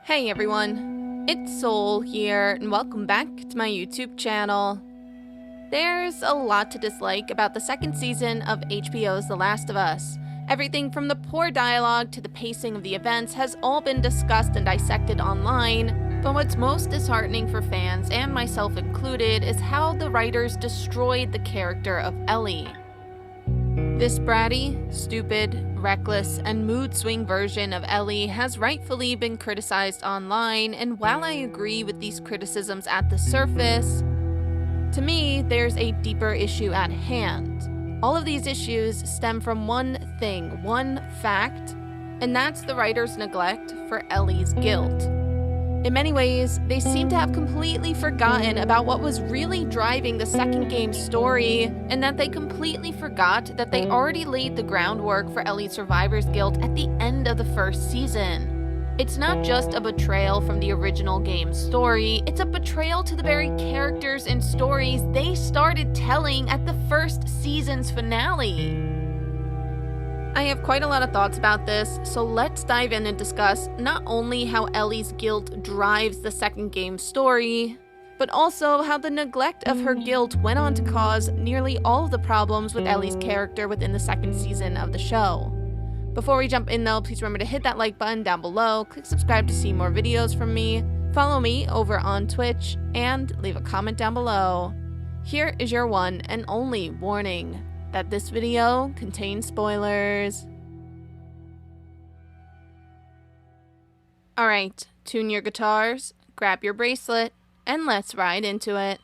Hey everyone, it's Soul here, and welcome back to my YouTube channel. There's a lot to dislike about the second season of HBO's The Last of Us. Everything from the poor dialogue to the pacing of the events has all been discussed and dissected online, but what's most disheartening for fans, and myself included, is how the writers destroyed the character of Ellie. This bratty, stupid, reckless, and mood-swing version of Ellie has rightfully been criticized online, and while I agree with these criticisms at the surface, to me, there's a deeper issue at hand. All of these issues stem from one thing, one fact, and that's the writer's neglect for Ellie's guilt. In many ways, they seem to have completely forgotten about what was really driving the second game's story, and that they completely forgot that they already laid the groundwork for Ellie's survivor's guilt at the end of the first season. It's not just a betrayal from the original game's story, it's a betrayal to the very characters and stories they started telling at the first season's finale. I have quite a lot of thoughts about this, so let's dive in and discuss not only how Ellie's guilt drives the second game's story, but also how the neglect of her guilt went on to cause nearly all of the problems with Ellie's character within the second season of the show. Before we jump in though, please remember to hit that like button down below, click subscribe to see more videos from me, follow me over on Twitch, and leave a comment down below. Here is your one and only warning, that this video contains spoilers. Alright, tune your guitars, grab your bracelet, and let's ride into it.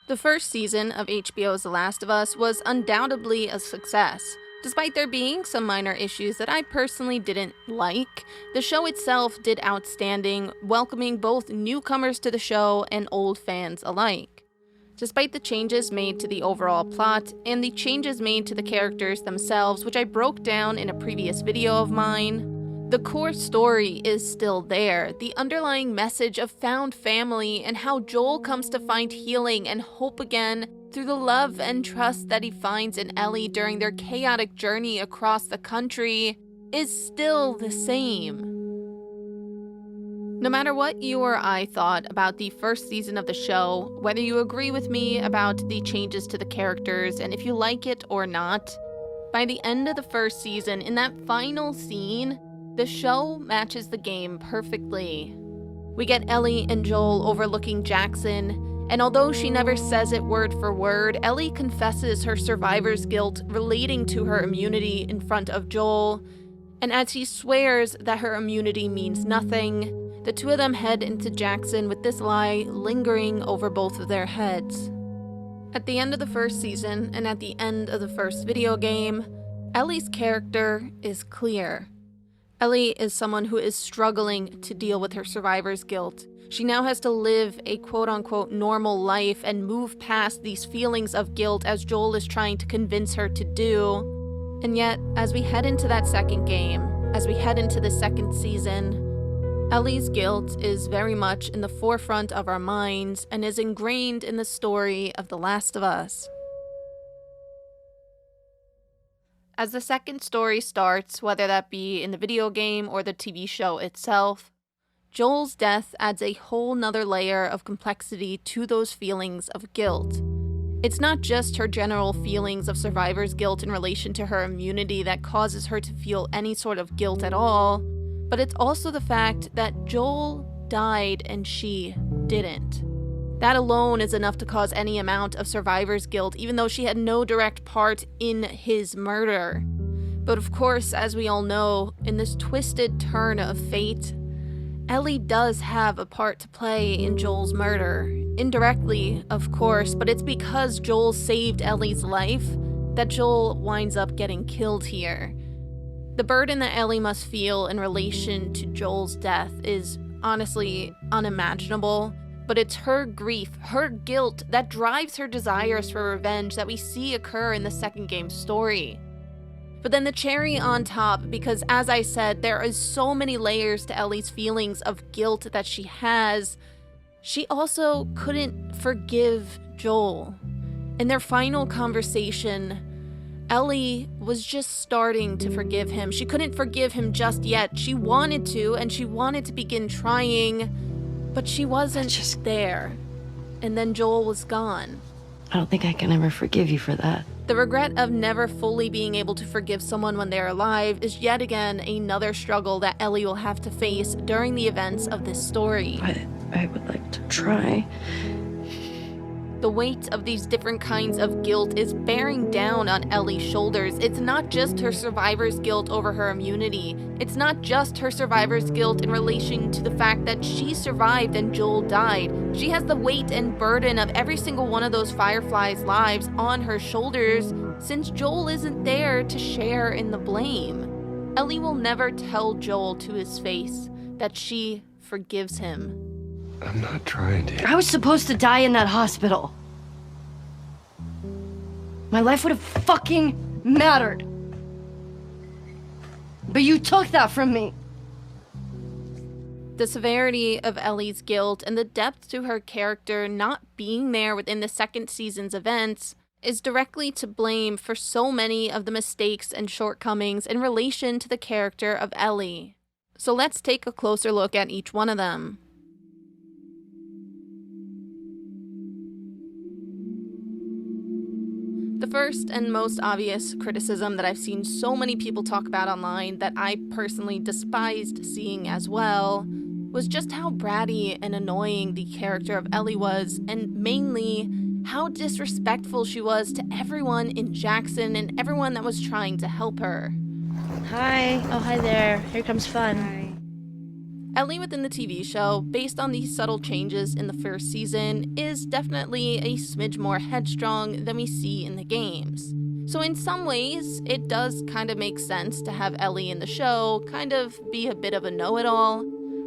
The first season of HBO's The Last of Us was undoubtedly a success. Despite there being some minor issues that I personally didn't like, the show itself did outstanding, welcoming both newcomers to the show and old fans alike. Despite the changes made to the overall plot, and the changes made to the characters themselves, which I broke down in a previous video of mine, the core story is still there. The underlying message of found family and how Joel comes to find healing and hope again through the love and trust that he finds in Ellie during their chaotic journey across the country is still the same. No matter what you or I thought about the first season of the show, whether you agree with me about the changes to the characters and if you like it or not, by the end of the first season, in that final scene, the show matches the game perfectly. We get Ellie and Joel overlooking Jackson, and although she never says it word for word, Ellie confesses her survivor's guilt relating to her immunity in front of Joel, and as he swears that her immunity means nothing, the two of them head into Jackson with this lie lingering over both of their heads. At the end of the first season, and at the end of the first video game, Ellie's character is clear. Ellie is someone who is struggling to deal with her survivor's guilt. She now has to live a quote-unquote normal life and move past these feelings of guilt as Joel is trying to convince her to do. And yet, as we head into that second game, as we head into the second season, Ellie's guilt is very much in the forefront of our minds and is ingrained in the story of The Last of Us. As the second story starts, whether that be in the video game or the TV show itself, Joel's death adds a whole nother layer of complexity to those feelings of guilt. It's not just her general feelings of survivor's guilt in relation to her immunity that causes her to feel any sort of guilt at all, but it's also the fact that Joel died and she didn't. That alone is enough to cause any amount of survivor's guilt, even though she had no direct part in his murder. But of course, as we all know, in this twisted turn of fate, Ellie does have a part to play in Joel's murder. Indirectly, of course, but it's because Joel saved Ellie's life that Joel winds up getting killed here. The burden that Ellie must feel in relation to Joel's death is honestly unimaginable, but it's her grief, her guilt, that drives her desires for revenge that we see occur in the second game's story. But then the cherry on top, because as I said, there is so many layers to Ellie's feelings of guilt that she has, she also couldn't forgive Joel. In their final conversation, Ellie was just starting to forgive him. She couldn't forgive him just yet. She wanted to, and she wanted to begin trying, but she wasn't there. And then Joel was gone. I don't think I can ever forgive you for that. The regret of never fully being able to forgive someone when they're alive is yet again another struggle that Ellie will have to face during the events of this story. I would like to try. The weight of these different kinds of guilt is bearing down on Ellie's shoulders. It's not just her survivor's guilt over her immunity. It's not just her survivor's guilt in relation to the fact that she survived and Joel died. She has the weight and burden of every single one of those Fireflies' lives on her shoulders since Joel isn't there to share in the blame. Ellie will never tell Joel to his face that she forgives him. I'm not trying to. I was supposed to die in that hospital. My life would have fucking mattered. But you took that from me. The severity of Ellie's guilt and the depth to her character not being there within the second season's events is directly to blame for so many of the mistakes and shortcomings in relation to the character of Ellie. So let's take a closer look at each one of them. The first and most obvious criticism that I've seen so many people talk about online that I personally despised seeing as well was just how bratty and annoying the character of Ellie was, and mainly how disrespectful she was to everyone in Jackson and everyone that was trying to help her. Hi. Oh, hi there. Here comes fun. Hi. Ellie within the TV show, based on these subtle changes in the first season, is definitely a smidge more headstrong than we see in the games. So in some ways, it does kind of make sense to have Ellie in the show kind of be a bit of a know-it-all.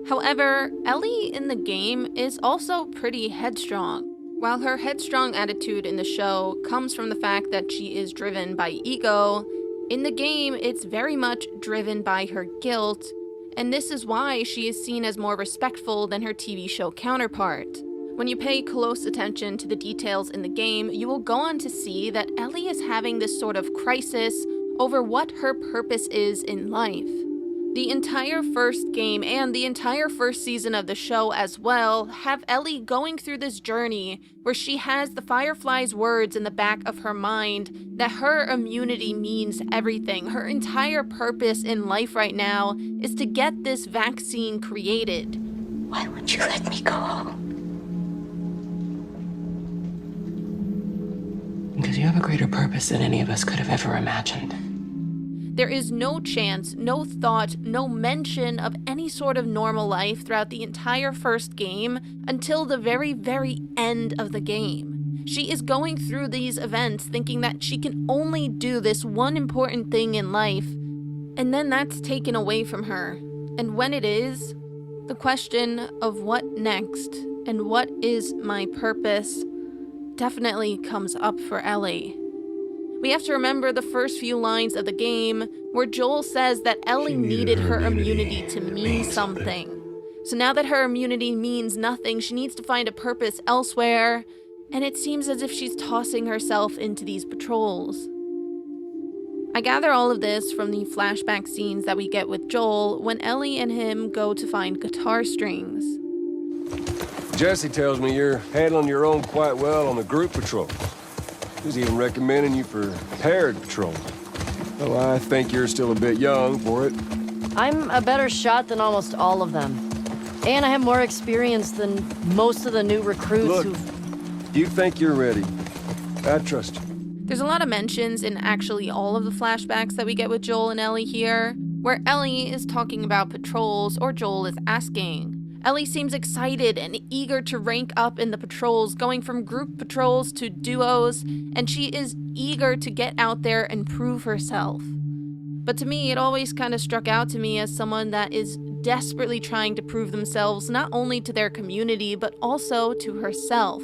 However, Ellie in the game is also pretty headstrong. While her headstrong attitude in the show comes from the fact that she is driven by ego, in the game it's very much driven by her guilt, and this is why she is seen as more respectful than her TV show counterpart. When you pay close attention to the details in the game, you will go on to see that Ellie is having this sort of crisis over what her purpose is in life. The entire first game and the entire first season of the show as well have Ellie going through this journey where she has the Firefly's words in the back of her mind that her immunity means everything. Her entire purpose in life right now is to get this vaccine created. Why won't you let me go? Because you have a greater purpose than any of us could have ever imagined. There is no chance, no thought, no mention of any sort of normal life throughout the entire first game until the very, very end of the game. She is going through these events thinking that she can only do this one important thing in life, and then that's taken away from her. And when it is, the question of what next and what is my purpose definitely comes up for Ellie. We have to remember the first few lines of the game where Joel says that Ellie needed her immunity to mean something. So now that her immunity means nothing, she needs to find a purpose elsewhere, and it seems as if she's tossing herself into these patrols. I gather all of this from the flashback scenes that we get with Joel when Ellie and him go to find guitar strings. Jesse tells me you're handling your own quite well on the group patrol. He's even recommending you for paired patrol. Though I think you're still a bit young for it. I'm a better shot than almost all of them. And I have more experience than most of the new recruits Look, who've... you think you're ready. I trust you. There's a lot of mentions in actually all of the flashbacks that we get with Joel and Ellie here, where Ellie is talking about patrols or Joel is asking. Ellie seems excited and eager to rank up in the patrols, going from group patrols to duos, and she is eager to get out there and prove herself. But to me, it always kind of struck out to me as someone that is desperately trying to prove themselves not only to their community, but also to herself.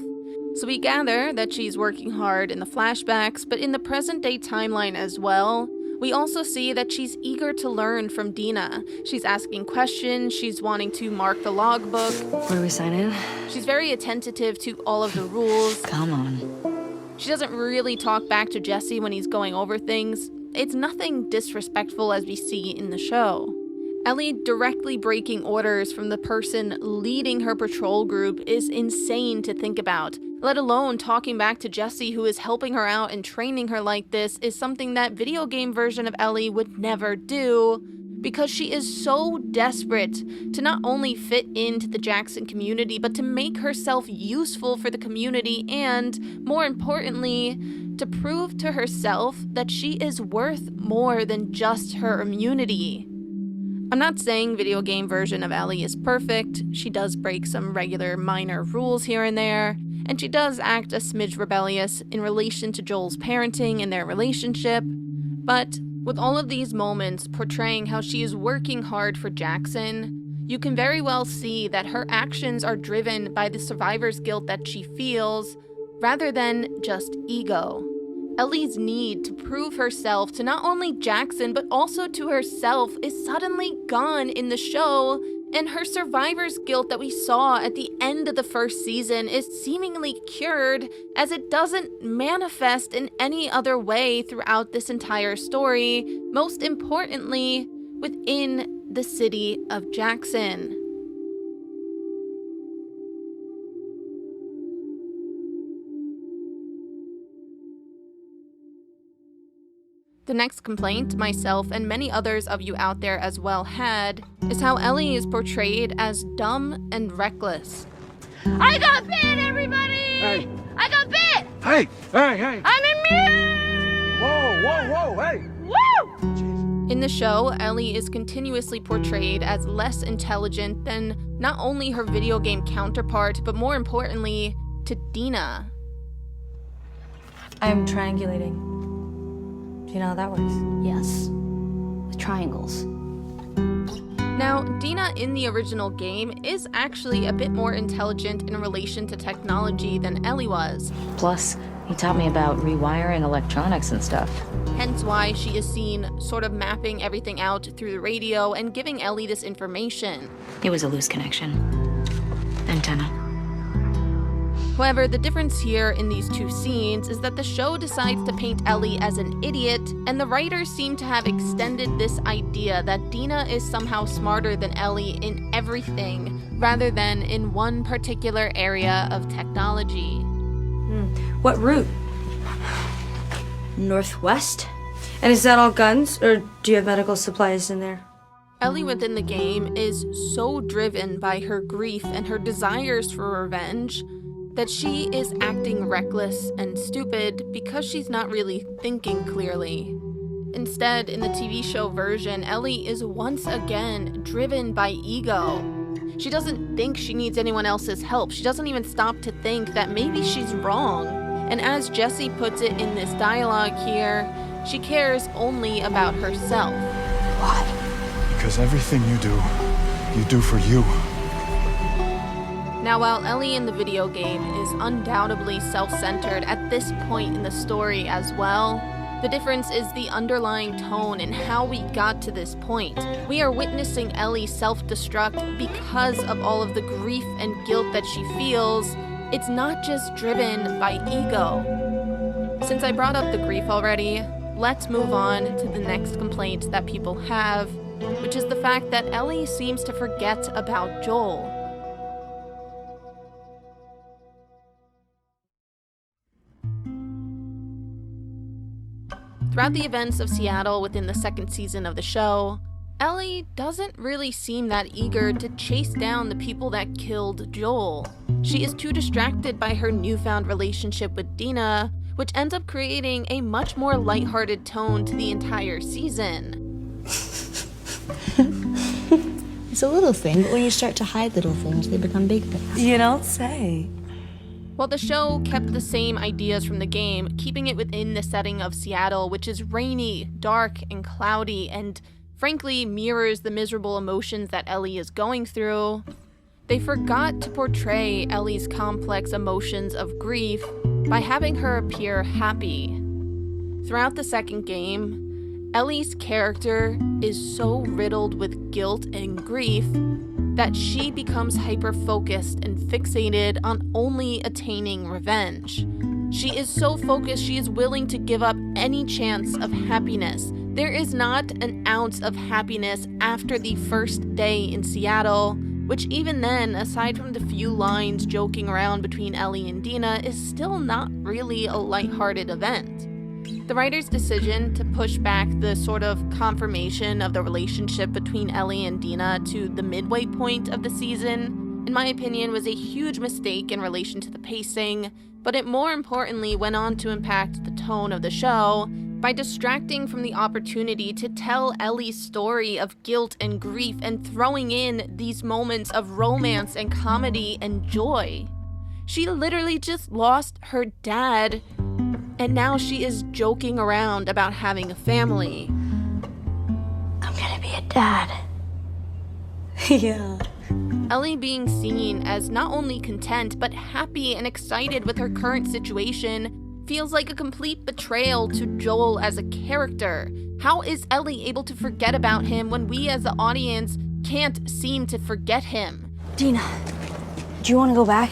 So we gather that she's working hard in the flashbacks, but in the present-day timeline as well, we also see that she's eager to learn from Dina. She's asking questions, she's wanting to mark the logbook. Where do we sign in? She's very attentive to all of the rules. Come on. She doesn't really talk back to Jesse when he's going over things. It's nothing disrespectful as we see in the show. Ellie directly breaking orders from the person leading her patrol group is insane to think about. Let alone talking back to Jesse, who is helping her out and training her like this, is something that video game version of Ellie would never do, because she is so desperate to not only fit into the Jackson community, but to make herself useful for the community and, more importantly, to prove to herself that she is worth more than just her immunity. I'm not saying video game version of Ellie is perfect. She does break some regular minor rules here and there, and she does act a smidge rebellious in relation to Joel's parenting and their relationship. But with all of these moments portraying how she is working hard for Jackson, you can very well see that her actions are driven by the survivor's guilt that she feels, rather than just ego. Ellie's need to prove herself to not only Jackson, but also to herself is suddenly gone in the show, and her survivor's guilt that we saw at the end of the first season is seemingly cured, as it doesn't manifest in any other way throughout this entire story, most importantly, within the city of Jackson. The next complaint myself and many others of you out there as well had is how Ellie is portrayed as dumb and reckless. I got bit, everybody! Hey. I got bit! Hey! Hey! I'm immune! Whoa! Hey! Woo! In the show, Ellie is continuously portrayed as less intelligent than not only her video game counterpart, but more importantly, to Dina. I'm triangulating. Do you know how that works? Yes. With triangles. Now, Dina in the original game is actually a bit more intelligent in relation to technology than Ellie was. Plus, he taught me about rewiring electronics and stuff. Hence why she is seen sort of mapping everything out through the radio and giving Ellie this information. It was a loose connection. Antenna. However, the difference here in these two scenes is that the show decides to paint Ellie as an idiot, and the writers seem to have extended this idea that Dina is somehow smarter than Ellie in everything, rather than in one particular area of technology. What route? Northwest? And is that all guns, or do you have medical supplies in there? Ellie within the game is so driven by her grief and her desires for revenge that she is acting reckless and stupid because she's not really thinking clearly. Instead, in the TV show version, Ellie is once again driven by ego. She doesn't think she needs anyone else's help. She doesn't even stop to think that maybe she's wrong. And as Jesse puts it in this dialogue here, she cares only about herself. Why? Because everything you do for you. Now, while Ellie in the video game is undoubtedly self-centered at this point in the story as well, the difference is the underlying tone and how we got to this point. We are witnessing Ellie self-destruct because of all of the grief and guilt that she feels. It's not just driven by ego. Since I brought up the grief already, let's move on to the next complaint that people have, which is the fact that Ellie seems to forget about Joel. Throughout the events of Seattle within the second season of the show, Ellie doesn't really seem that eager to chase down the people that killed Joel. She is too distracted by her newfound relationship with Dina, which ends up creating a much more lighthearted tone to the entire season. It's a little thing, but when you start to hide little things, they become big things. You don't say. While the show kept the same ideas from the game, keeping it within the setting of Seattle, which is rainy, dark, and cloudy, and frankly mirrors the miserable emotions that Ellie is going through, they forgot to portray Ellie's complex emotions of grief by having her appear happy. Throughout the second game, Ellie's character is so riddled with guilt and grief that she becomes hyper-focused and fixated on only attaining revenge. She is so focused, she is willing to give up any chance of happiness. There is not an ounce of happiness after the first day in Seattle, which even then, aside from the few lines joking around between Ellie and Dina, is still not really a lighthearted event. The writer's decision to push back the sort of confirmation of the relationship between Ellie and Dina to the midway point of the season, in my opinion, was a huge mistake in relation to the pacing, but it more importantly went on to impact the tone of the show by distracting from the opportunity to tell Ellie's story of guilt and grief and throwing in these moments of romance and comedy and joy. She literally just lost her dad, and now she is joking around about having a family. I'm gonna be a dad. Yeah. Ellie being seen as not only content but happy and excited with her current situation feels like a complete betrayal to Joel as a character. How is Ellie able to forget about him when we as the audience can't seem to forget him? Dina, do you want to go back?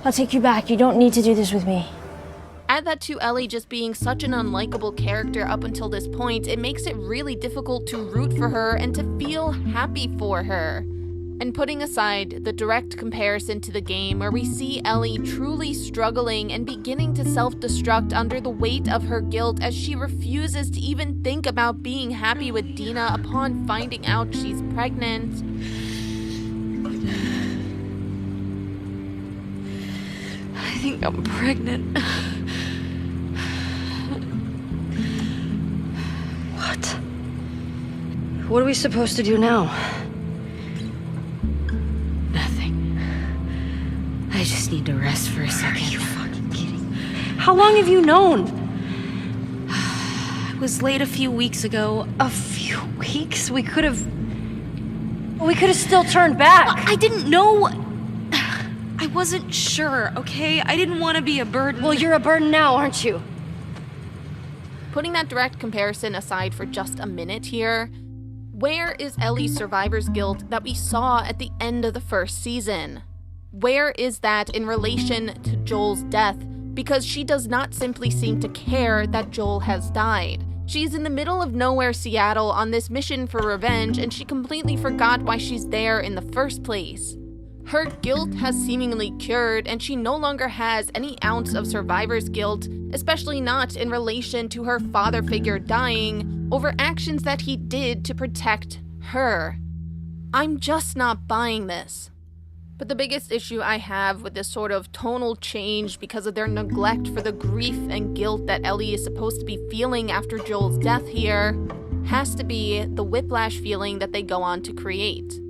I'll take you back. You don't need to do this with me. Add that to Ellie just being such an unlikable character up until this point, it makes it really difficult to root for her and to feel happy for her. And putting aside the direct comparison to the game where we see Ellie truly struggling and beginning to self-destruct under the weight of her guilt as she refuses to even think about being happy with Dina upon finding out she's pregnant. I think I'm pregnant. What? What are we supposed to do now? Nothing. I just need to rest for a second. Are you fucking kidding me? How long have you known? It was late a few weeks ago. A few weeks? We could have still turned back. I didn't know. I wasn't sure, okay? I didn't want to be a burden. Well, you're a burden now, aren't you? Putting that direct comparison aside for just a minute here, where is Ellie's survivor's guilt that we saw at the end of the first season? Where is that in relation to Joel's death? Because she does not simply seem to care that Joel has died. She's in the middle of nowhere Seattle on this mission for revenge, and she completely forgot why she's there in the first place. Her guilt has seemingly cured, and she no longer has any ounce of survivor's guilt, especially not in relation to her father figure dying over actions that he did to protect her. I'm just not buying this. But the biggest issue I have with this sort of tonal change because of their neglect for the grief and guilt that Ellie is supposed to be feeling after Joel's death here has to be the whiplash feeling that they go on to create.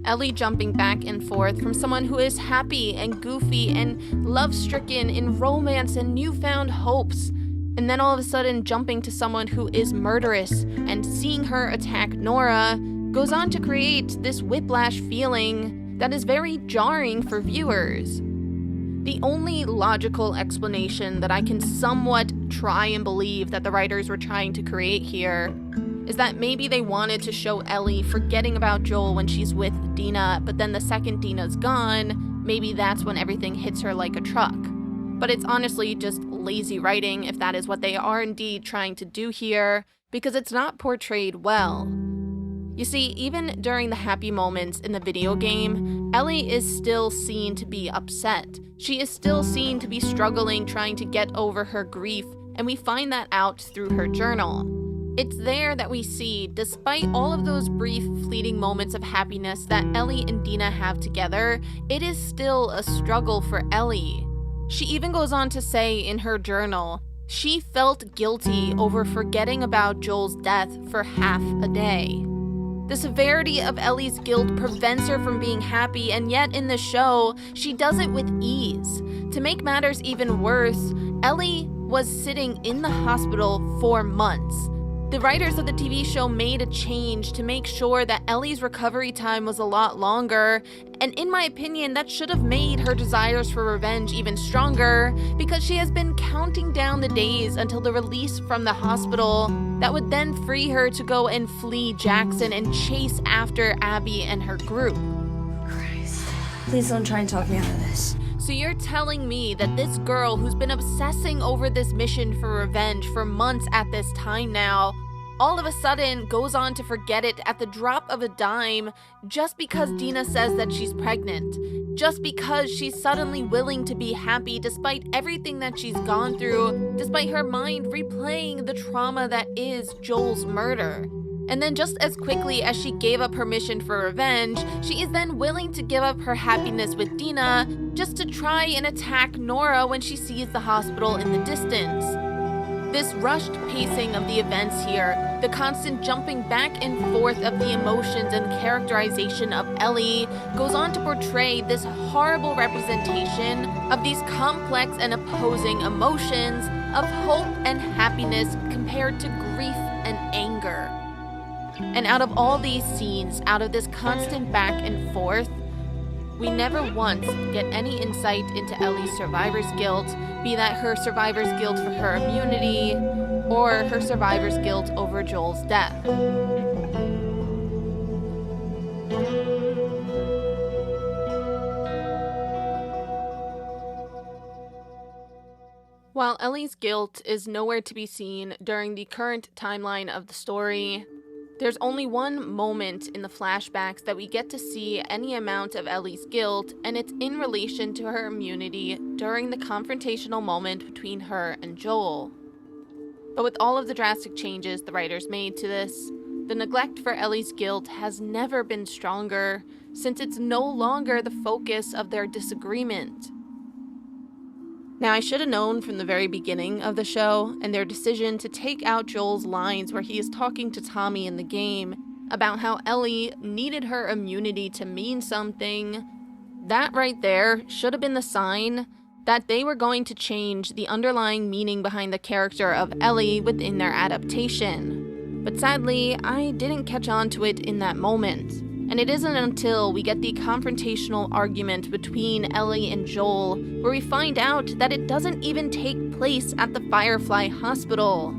Ellie jumping back and forth from someone who is happy and goofy and love-stricken in romance and newfound hopes, and then all of a sudden jumping to someone who is murderous and seeing her attack Nora goes on to create this whiplash feeling that is very jarring for viewers. The only logical explanation that I can somewhat try and believe that the writers were trying to create here is that maybe they wanted to show Ellie forgetting about Joel when she's with Dina, but then the second Dina's gone, maybe that's when everything hits her like a truck. But it's honestly just lazy writing if that is what they are indeed trying to do here, because it's not portrayed well. You see, even during the happy moments in the video game, Ellie is still seen to be upset. She is still seen to be struggling trying to get over her grief, and we find that out through her journal. It's there that we see, despite all of those brief, fleeting moments of happiness that Ellie and Dina have together, it is still a struggle for Ellie. She even goes on to say in her journal, she felt guilty over forgetting about Joel's death for half a day. The severity of Ellie's guilt prevents her from being happy, and yet in the show, she does it with ease. To make matters even worse, Ellie was sitting in the hospital for months. The writers of the TV show made a change to make sure that Ellie's recovery time was a lot longer, and in my opinion, that should have made her desires for revenge even stronger, because she has been counting down the days until the release from the hospital that would then free her to go and flee Jackson and chase after Abby and her group. Christ. Please don't try and talk me out of this. So you're telling me that this girl who's been obsessing over this mission for revenge for months at this time now, all of a sudden goes on to forget it at the drop of a dime just because Dina says that she's pregnant, just because she's suddenly willing to be happy despite everything that she's gone through, despite her mind replaying the trauma that is Joel's murder. And then just as quickly as she gave up her mission for revenge, she is then willing to give up her happiness with Dina just to try and attack Nora when she sees the hospital in the distance. This rushed pacing of the events here, the constant jumping back and forth of the emotions and characterization of Ellie, goes on to portray this horrible representation of these complex and opposing emotions of hope and happiness compared to grief and anger. And out of all these scenes, out of this constant back and forth, we never once get any insight into Ellie's survivor's guilt, be that her survivor's guilt for her immunity, or her survivor's guilt over Joel's death. While Ellie's guilt is nowhere to be seen during the current timeline of the story, there's only one moment in the flashbacks that we get to see any amount of Ellie's guilt, and it's in relation to her immunity during the confrontational moment between her and Joel. But with all of the drastic changes the writers made to this, the neglect for Ellie's guilt has never been stronger, since it's no longer the focus of their disagreement. Now, I should have known from the very beginning of the show and their decision to take out Joel's lines where he is talking to Tommy in the game about how Ellie needed her immunity to mean something. That right there should have been the sign that they were going to change the underlying meaning behind the character of Ellie within their adaptation. But sadly, I didn't catch on to it in that moment. And it isn't until we get the confrontational argument between Ellie and Joel where we find out that it doesn't even take place at the Firefly Hospital.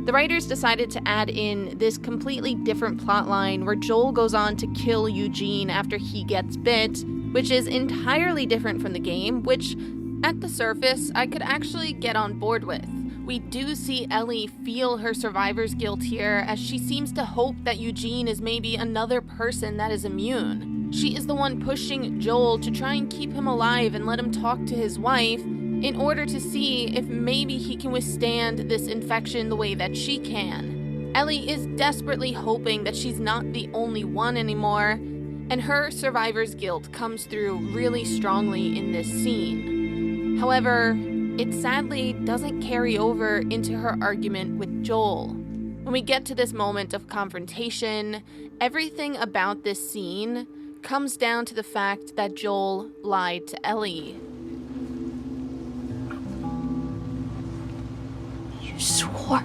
The writers decided to add in this completely different plotline where Joel goes on to kill Eugene after he gets bit, which is entirely different from the game, which, at the surface, I could actually get on board with. We do see Ellie feel her survivor's guilt here, as she seems to hope that Eugene is maybe another person that is immune. She is the one pushing Joel to try and keep him alive and let him talk to his wife in order to see if maybe he can withstand this infection the way that she can. Ellie is desperately hoping that she's not the only one anymore, and her survivor's guilt comes through really strongly in this scene. However, it sadly doesn't carry over into her argument with Joel. When we get to this moment of confrontation, everything about this scene comes down to the fact that Joel lied to Ellie. You swore.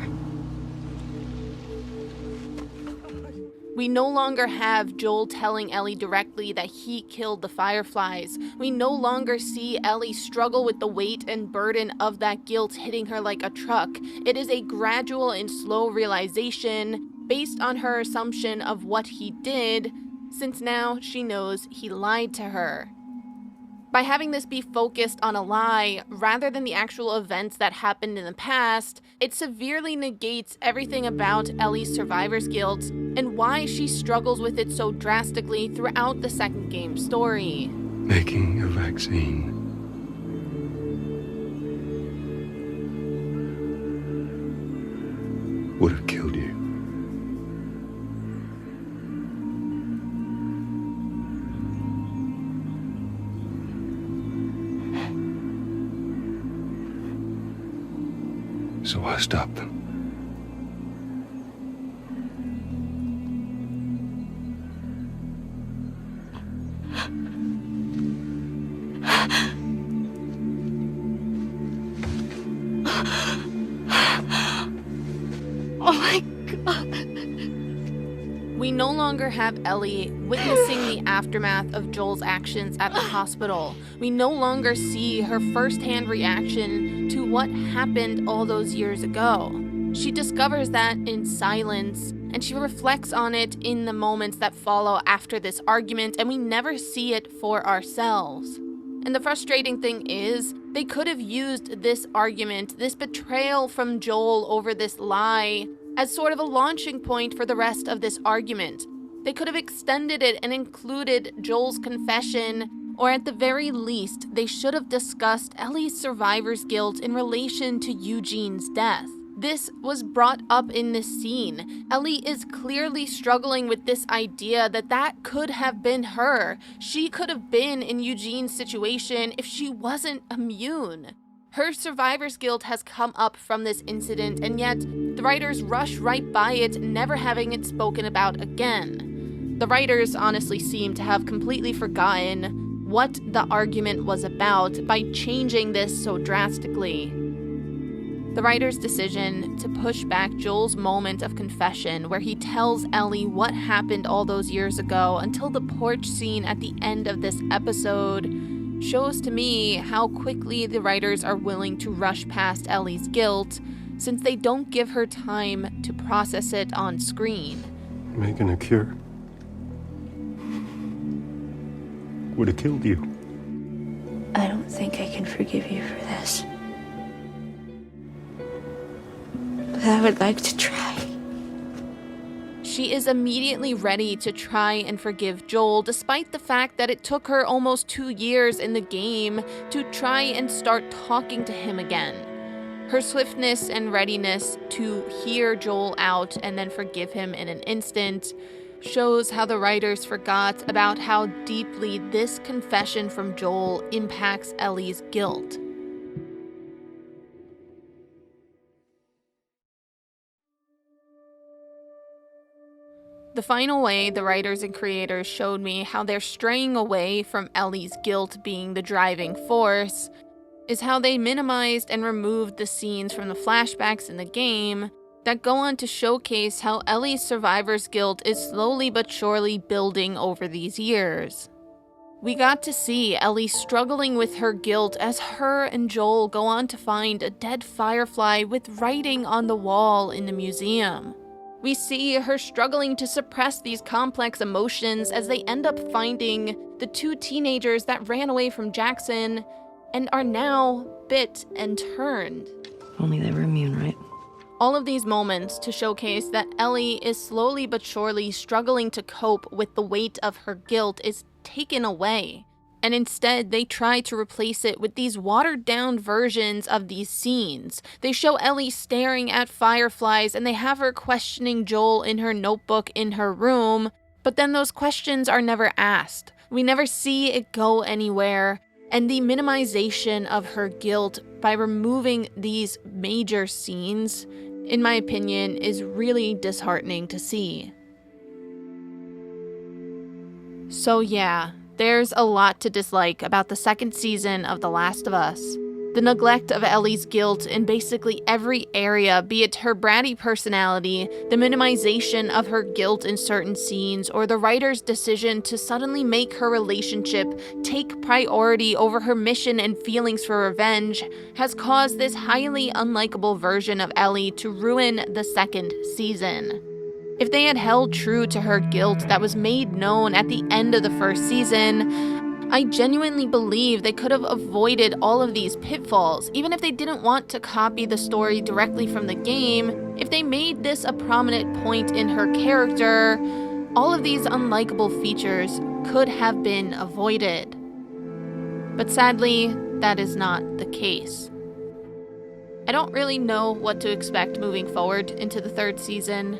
We no longer have Joel telling Ellie directly that he killed the Fireflies. We no longer see Ellie struggle with the weight and burden of that guilt hitting her like a truck. It is a gradual and slow realization based on her assumption of what he did, since now she knows he lied to her. By having this be focused on a lie rather than the actual events that happened in the past, it severely negates everything about Ellie's survivor's guilt and why she struggles with it so drastically throughout the second game story. Making a vaccine would have killed you. So I stopped them. Oh my God. We no longer have Ellie witnessing the aftermath of Joel's actions at the hospital. We no longer see her firsthand reaction to what happened all those years ago. She discovers that in silence, and she reflects on it in the moments that follow after this argument, and we never see it for ourselves. And the frustrating thing is, they could have used this argument, this betrayal from Joel over this lie, as sort of a launching point for the rest of this argument. They could have extended it and included Joel's confession, or at the very least, they should have discussed Ellie's survivor's guilt in relation to Eugene's death. This was brought up in this scene. Ellie is clearly struggling with this idea that that could have been her. She could have been in Eugene's situation if she wasn't immune. Her survivor's guilt has come up from this incident, and yet the writers rush right by it, never having it spoken about again. The writers honestly seem to have completely forgotten what the argument was about by changing this so drastically. The writer's decision to push back Joel's moment of confession, where he tells Ellie what happened all those years ago, until the porch scene at the end of this episode, shows to me how quickly the writers are willing to rush past Ellie's guilt, since they don't give her time to process it on screen. Making a cure would have killed you. I don't think I can forgive you for this. But I would like to try. She is immediately ready to try and forgive Joel, despite the fact that it took her almost 2 years in the game to try and start talking to him again. Her swiftness and readiness to hear Joel out and then forgive him in an instant shows how the writers forgot about how deeply this confession from Joel impacts Ellie's guilt. The final way the writers and creators showed me how they're straying away from Ellie's guilt being the driving force is how they minimized and removed the scenes from the flashbacks in the game that go on to showcase how Ellie's survivor's guilt is slowly but surely building over these years. We got to see Ellie struggling with her guilt as her and Joel go on to find a dead firefly with writing on the wall in the museum. We see her struggling to suppress these complex emotions as they end up finding the 2 teenagers that ran away from Jackson and are now bit and turned. Only they were immune, right? All of these moments to showcase that Ellie is slowly but surely struggling to cope with the weight of her guilt is taken away. And instead, they try to replace it with these watered-down versions of these scenes. They show Ellie staring at fireflies, and they have her questioning Joel in her notebook in her room, but then those questions are never asked. We never see it go anywhere, and the minimization of her guilt by removing these major scenes, in my opinion, is really disheartening to see. So yeah, there's a lot to dislike about the second season of The Last of Us. The neglect of Ellie's guilt in basically every area, be it her bratty personality, the minimization of her guilt in certain scenes, or the writer's decision to suddenly make her relationship take priority over her mission and feelings for revenge, has caused this highly unlikable version of Ellie to ruin the second season. If they had held true to her guilt that was made known at the end of the first season, I genuinely believe they could have avoided all of these pitfalls. Even if they didn't want to copy the story directly from the game, if they made this a prominent point in her character, all of these unlikable features could have been avoided. But sadly, that is not the case. I don't really know what to expect moving forward into the third season.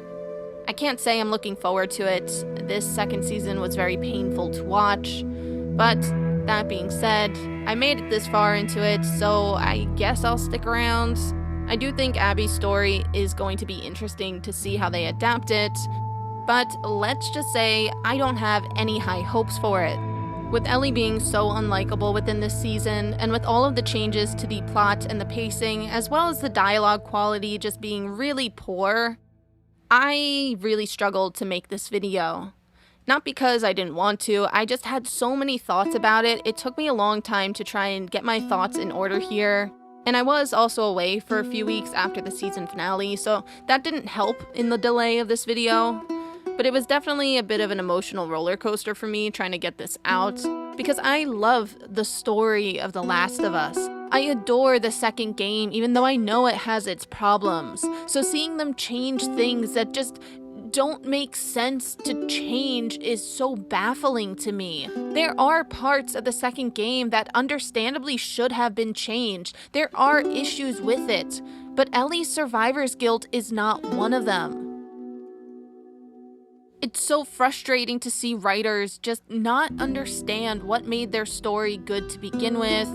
I can't say I'm looking forward to it. This second season was very painful to watch. But that being said, I made it this far into it, so I guess I'll stick around. I do think Abby's story is going to be interesting to see how they adapt it, but let's just say I don't have any high hopes for it. With Ellie being so unlikable within this season, and with all of the changes to the plot and the pacing, as well as the dialogue quality just being really poor, I really struggled to make this video. Not because I didn't want to, I just had so many thoughts about it. It took me a long time to try and get my thoughts in order here. And I was also away for a few weeks after the season finale, so that didn't help in the delay of this video. but it was definitely a bit of an emotional roller coaster for me trying to get this out, because I love the story of The Last of Us. I adore the second game, even though I know it has its problems. So seeing them change things that just don't make sense to change is so baffling to me. There are parts of the second game that understandably should have been changed. There are issues with it, but Ellie's survivor's guilt is not one of them. It's so frustrating to see writers just not understand what made their story good to begin with,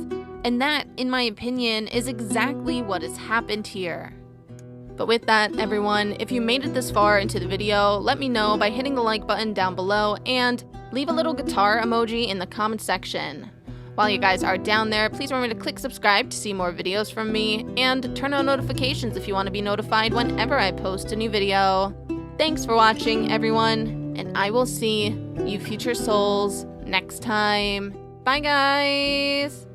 and that, in my opinion, is exactly what has happened here. But with that, everyone, if you made it this far into the video, let me know by hitting the like button down below and leave a little guitar emoji in the comment section. While you guys are down there, please remember to click subscribe to see more videos from me, and turn on notifications if you want to be notified whenever I post a new video. Thanks for watching, everyone, and I will see you future souls next time. Bye, guys!